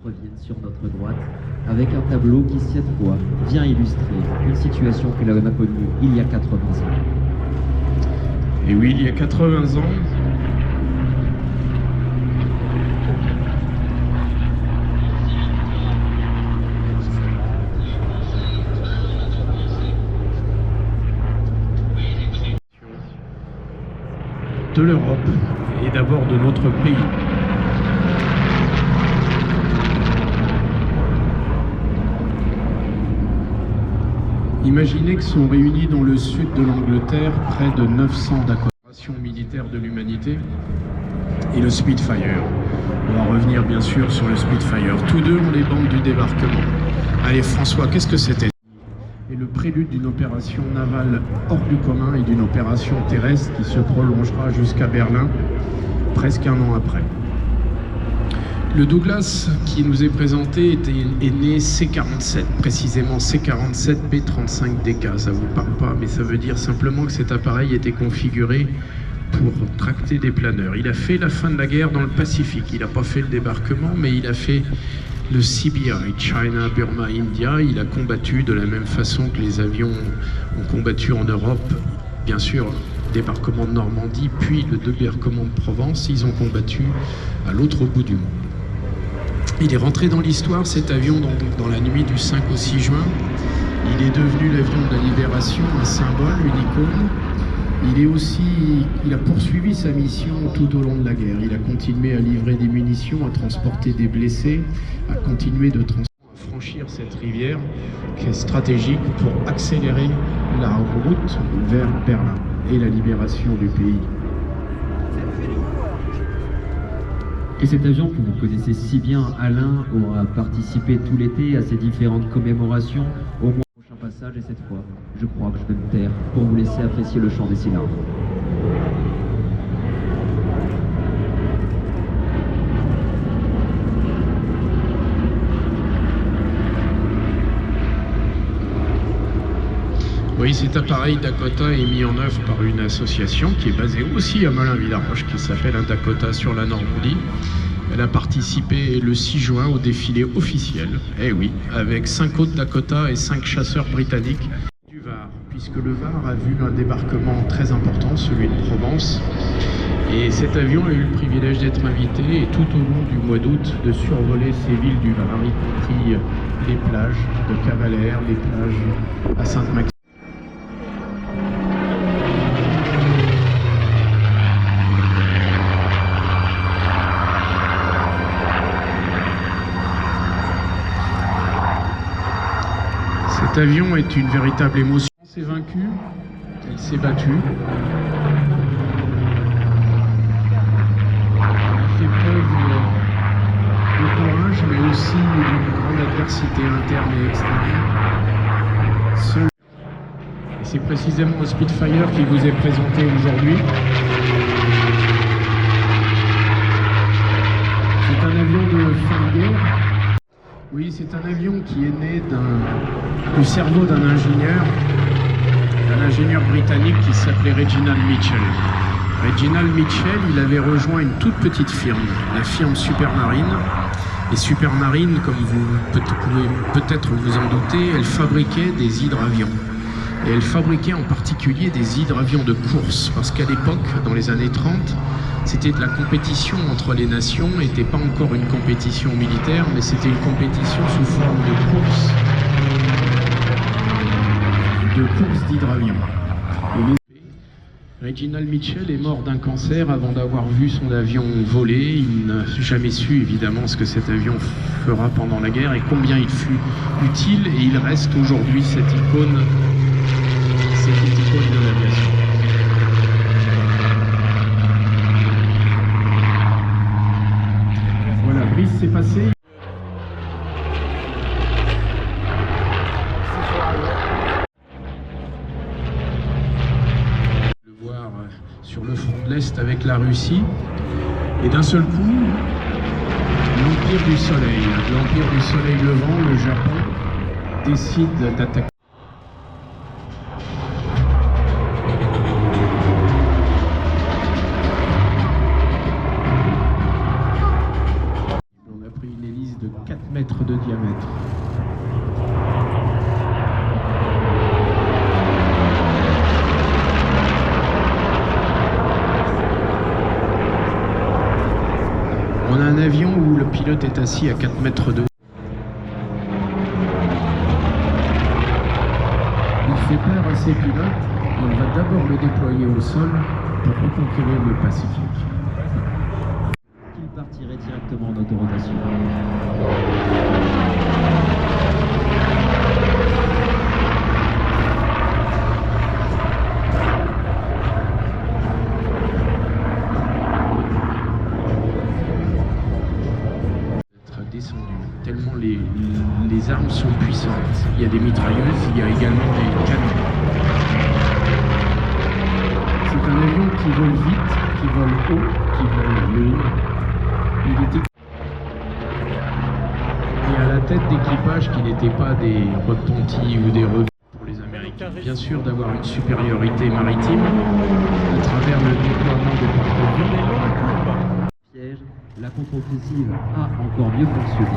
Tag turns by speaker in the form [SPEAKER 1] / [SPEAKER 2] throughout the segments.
[SPEAKER 1] reviennent sur notre droite, avec un tableau qui, cette fois, vient illustrer une situation que l'on a connue il y a 80 ans.
[SPEAKER 2] Et oui, il y a 80 ans, de l'Europe et d'abord de notre pays. Imaginez que sont réunis dans le sud de l'Angleterre près de 900 d'accommodation militaire de l'humanité et le Spitfire. On va revenir bien sûr sur le Spitfire. Tous deux ont les bandes du débarquement. Allez François, qu'est-ce que c'était ? Et le prélude d'une opération navale hors du commun et d'une opération terrestre qui se prolongera jusqu'à Berlin, presque un an après. Le Douglas qui nous est présenté est né C-47, précisément C-47 B-35DK. Ça vous parle pas, mais ça veut dire simplement que cet appareil était configuré pour tracter des planeurs. Il a fait la fin de la guerre dans le Pacifique. Il n'a pas fait le débarquement, mais il a fait le CBI, China, Burma, India. Il a combattu de la même façon que les avions ont combattu en Europe, bien sûr. Débarquement de Normandie, puis le débarquement de Provence. Ils ont combattu à l'autre bout du monde. Il est rentré dans l'histoire, cet avion, dans la nuit du 5 au 6 juin. Il est devenu l'avion de la libération, un symbole, une icône. Il a poursuivi sa mission tout au long de la guerre. Il a continué à livrer des munitions, à transporter des blessés, à continuer de franchir cette rivière qui est stratégique pour accélérer la route vers Berlin et la libération du pays.
[SPEAKER 1] Et cet avion que vous connaissez si bien, Alain, aura participé tout l'été à ces différentes commémorations, au moins au prochain passage, et cette fois, je crois que je vais me taire pour vous laisser apprécier le chant des cylindres.
[SPEAKER 2] Oui, cet appareil Dakota est mis en œuvre par une association qui est basée aussi à Melun-Villaroche, qui s'appelle un Dakota sur la Normandie. Elle a participé le 6 juin au défilé officiel, eh oui, avec 5 autres Dakota et 5 chasseurs britanniques du Var, puisque le Var a vu un débarquement très important, celui de Provence. Et cet avion a eu le privilège d'être invité et tout au long du mois d'août de survoler ces villes du Var, y compris les plages de Cavalère, les plages à Sainte-Maxime. Cet avion est une véritable émotion. Elle s'est vaincue, elle s'est battue. Elle fait preuve de courage, mais aussi d'une grande adversité interne et externe. Et c'est précisément le Spitfire qui vous est présenté aujourd'hui. C'est un avion de fin de guerre. Oui, c'est un avion qui est né du cerveau d'un ingénieur britannique qui s'appelait Reginald Mitchell. Reginald Mitchell, il avait rejoint une toute petite firme, la firme Supermarine. Et Supermarine, comme vous pouvez peut-être vous en douter, elle fabriquait des hydravions. Et elle fabriquait en particulier des hydravions de course, parce qu'à l'époque, dans les années 30, c'était de la compétition entre les nations, n'était pas encore une compétition militaire, mais c'était une compétition sous forme de course d'hydravions. Reginald Mitchell est mort d'un cancer avant d'avoir vu son avion voler. Il n'a jamais su évidemment ce que cet avion fera pendant la guerre et combien il fut utile, et il reste aujourd'hui cette icône de l'aviation. Voilà, Brice s'est passé. Le voir sur le front de l'Est avec la Russie. Et d'un seul coup, l'Empire du Soleil levant, le Japon, décide d'attaquer. 4 mètres de diamètre. On a un avion où le pilote est assis à 4 mètres de haut. Il fait peur à ses pilotes et on va d'abord le déployer au sol pour reconquérir le Pacifique.
[SPEAKER 1] Il partirait directement en autorotation.
[SPEAKER 2] Descendu, tellement les armes sont puissantes. Il y a des mitrailleuses, il y a également des canons. C'est un avion qui vole vite, qui vole haut, qui vole lourd. Il était... Et à la tête d'équipage qui n'étaient pas des repentis ou des rebelles pour les Américains. Bien sûr d'avoir une supériorité maritime à travers le déploiement des porte-avions.
[SPEAKER 1] Piège, la contre-offensive a encore mieux fonctionné.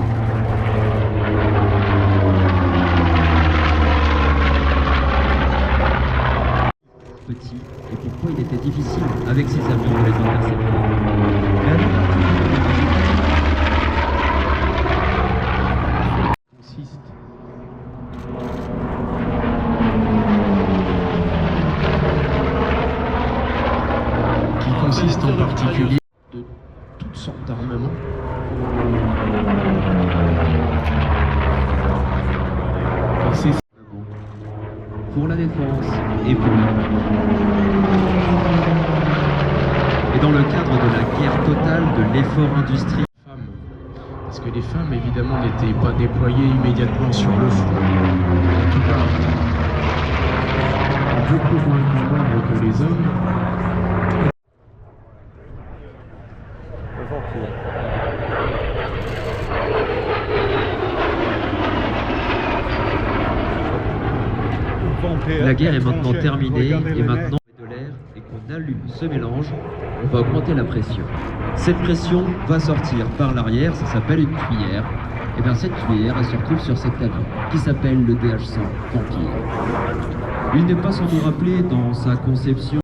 [SPEAKER 1] Petit, et pourquoi il était difficile avec ces avions de les intercepter.
[SPEAKER 2] Qui consiste en particulier de toutes sortes d'armements.
[SPEAKER 1] Pour la défense et pour l'armée. Et dans le cadre de la guerre totale de l'effort industriel.
[SPEAKER 2] Parce que les femmes, évidemment, n'étaient pas déployées immédiatement sur le front. En tout cas, beaucoup moins de nombre que les hommes.
[SPEAKER 1] La guerre est maintenant terminée et maintenant de l'air et qu'on allume ce mélange, on va augmenter la pression. Cette pression va sortir par l'arrière, ça s'appelle une tuyère. Et bien cette tuyère, elle se retrouve sur cet avion qui s'appelle le DH-100 Vampire. Il n'est pas sans nous rappeler dans sa conception.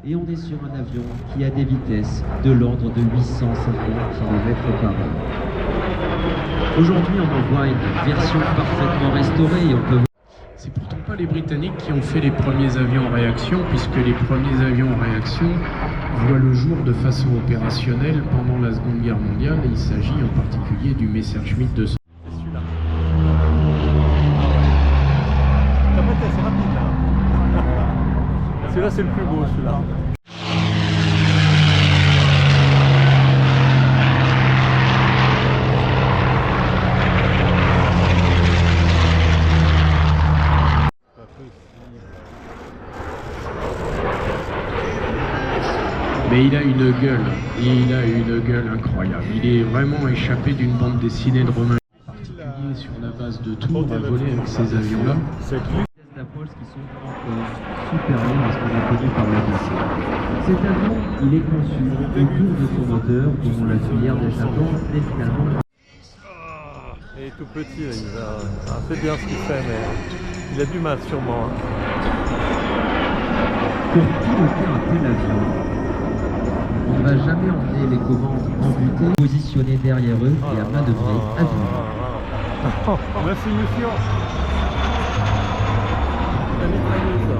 [SPEAKER 1] Et on est sur un avion qui a des vitesses de l'ordre de 850 km/h. Aujourd'hui, on en voit une version parfaitement restaurée et on peut...
[SPEAKER 2] C'est pourtant pas les Britanniques qui ont fait les premiers avions en réaction, puisque les premiers avions en réaction voient le jour de façon opérationnelle pendant la Seconde Guerre mondiale, et il s'agit en particulier du Messerschmitt 200.
[SPEAKER 3] C'est celui-là. La boîte est assez rapide là. Celui-là c'est le plus beau, celui-là.
[SPEAKER 2] Mais il a une gueule incroyable. Il est vraiment échappé d'une bande dessinée de Romain. En particulier sur la base de Tours, à voler avec ces avions-là.
[SPEAKER 3] C'est lui.
[SPEAKER 1] Des d'approche qui sont encore supérieurs à ce qu'on a connu par l'Odyssée. Cet avion, il est conçu autour de son moteur, dont la tuyère d'échappement est finalement...
[SPEAKER 3] Il est tout petit, là. Il a un peu bien ce qu'il fait, mais il a du mal sûrement.
[SPEAKER 1] Pour piloter un tel avion, on ne va jamais emmener les commandes amputées, positionnées derrière eux et à manœuvrer à vue.
[SPEAKER 3] Merci, monsieur. La mitrailleuse.